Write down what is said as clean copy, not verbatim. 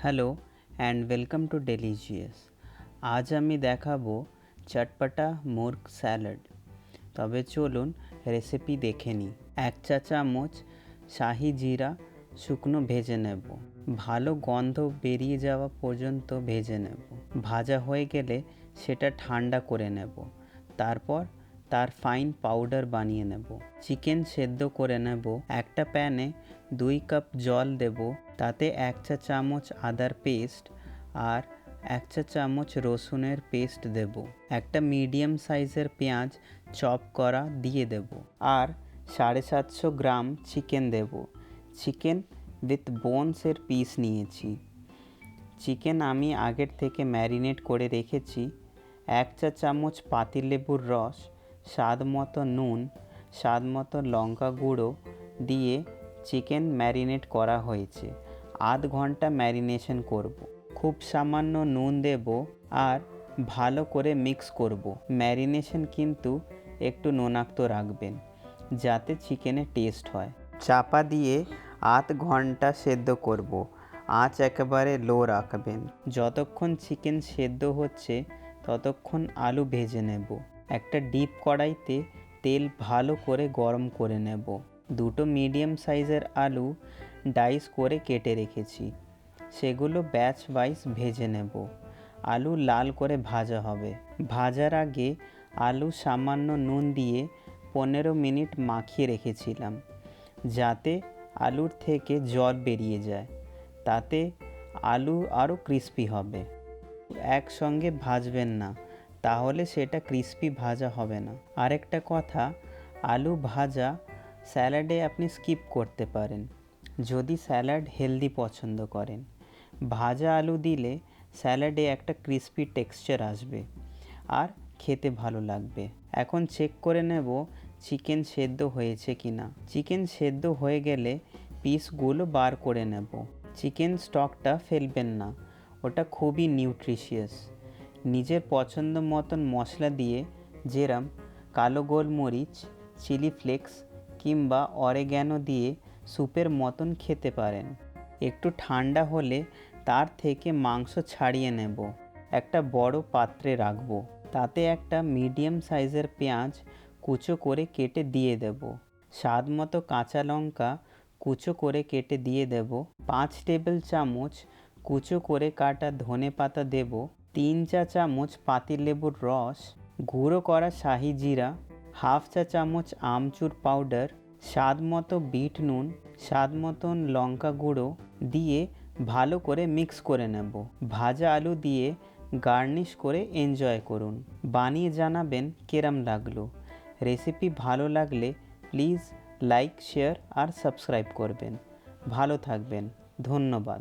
Hello and welcome to Delicious. আজ আমি দেখাবো চটপটা মুর্গ স্যালাড। তবে চলুন রেসিপি দেখে নিই। 1 চা চামচ শাহি জিরা শুকনো ভেজে নেব। ভালো গন্ধ বেরিয়ে যাওয়া পর্যন্ত ভেজে নেব। ভাজা হয়ে গেলে সেটা ঠান্ডা করে নেব। তারপর তার ফাইন পাউডার বানিয়ে নেব। চিকেন সেদ্ধ করে নেব। একটা প্যানে 2 কাপ জল দেব। তাতে 1 চা চামচ আদার পেস্ট আর 1 চা চামচ রসুনের পেস্ট দেব। একটা মিডিয়াম সাইজের পেঁয়াজ চপ করা দিয়ে দেব আর 750 গ্রাম চিকেন দেব। চিকেন উইথ বোনসের পিস নিয়েছি। চিকেন আমি আগের থেকে ম্যারিনেট করে রেখেছি। 1 চা চামচ পাতিলেবুর রস, স্বাদ মতো নুন, স্বাদ মতো লঙ্কা গুঁড়ো দিয়ে চিকেন ম্যারিনেট করা হয়েছে। আধ ঘন্টা ম্যারিনেশন করব। খুব সামান্য নুন দেব আর ভালো করে মিক্স করব। ম্যারিনেশন কিন্তু একটু নোনাক্ত রাখবেন যাতে চিকেনের টেস্ট হয়। চাপা দিয়ে আধ ঘন্টা সেদ্ধ করব। আঁচ একেবারে লো রাখবেন। যতক্ষণ চিকেন সেদ্ধ হচ্ছে ততক্ষণ আলু ভেজে নেব। একটা ডিপ কড়াইতে তেল ভালো করে গরম করে নেব। 2 মিডিয়াম সাইজের আলু ডাইস করে কেটে রেখেছি, সেগুলো ব্যাচ ওয়াইজ ভেজে নেব। আলু লাল করে ভাজা হবে। ভাজার আগে আলু সামান্য নুন দিয়ে 15 মিনিট মাখিয়ে রেখেছিলাম যাতে আলুর থেকে জল বেরিয়ে যায়। তাতে আলু আরও ক্রিস্পি হবে। একসঙ্গে ভাজবেন না, তাহলে সেটা ক্রিস্পি ভাজা হবে না। আরেকটা কথা, আলু ভাজা স্যালাডে আপনি স্কিপ করতে পারেন যদি স্যালাড হেলদি পছন্দ করেন। ভাজা আলু দিলে স্যালাডে একটা ক্রিস্পি টেক্সচার আসবে আর খেতে ভালো লাগবে। এখন চেক করে নেব চিকেন সেদ্ধ হয়েছে কি না। চিকেন সেদ্ধ হয়ে গেলে পিসগুলো বার করে নেব। চিকেন স্টকটা ফেলবেন না, ওটা খুবই নিউট্রিশিয়াস। নিজের পছন্দ মতন মশলা দিয়ে যেরম কালো গোলমরিচ, চিলি ফ্লেক্স কিংবা অরেগ্যানো দিয়ে স্যুপের মতন খেতে পারেন। একটু ঠান্ডা হলে তার থেকে মাংস ছাড়িয়ে নেব। একটা বড় পাত্রে রাখবো। তাতে একটা মিডিয়াম সাইজের পেঁয়াজ কুচো করে কেটে দিয়ে দেব। স্বাদ মতো কাঁচা লঙ্কা কুচো করে কেটে দিয়ে দেব। 5 টেবিল চামচ কুচো করে কাটা ধনে পাতা দেব। 3 চা চামচ পাতিলেবুর রস, গুঁড়ো করা শাহি জিরা, হাফ চা চামচ আমচুর পাউডার, স্বাদ মতো বিট নুন, স্বাদ মতন লঙ্কা গুঁড়ো দিয়ে ভালো করে মিক্স করে নেব। ভাজা আলু দিয়ে গার্নিশ করে এনজয় করুন। বানিয়ে জানাবেন কেরম লাগলো। রেসিপি ভালো লাগলে প্লিজ লাইক, শেয়ার আর সাবস্ক্রাইব করবেন। ভালো থাকবেন। ধন্যবাদ।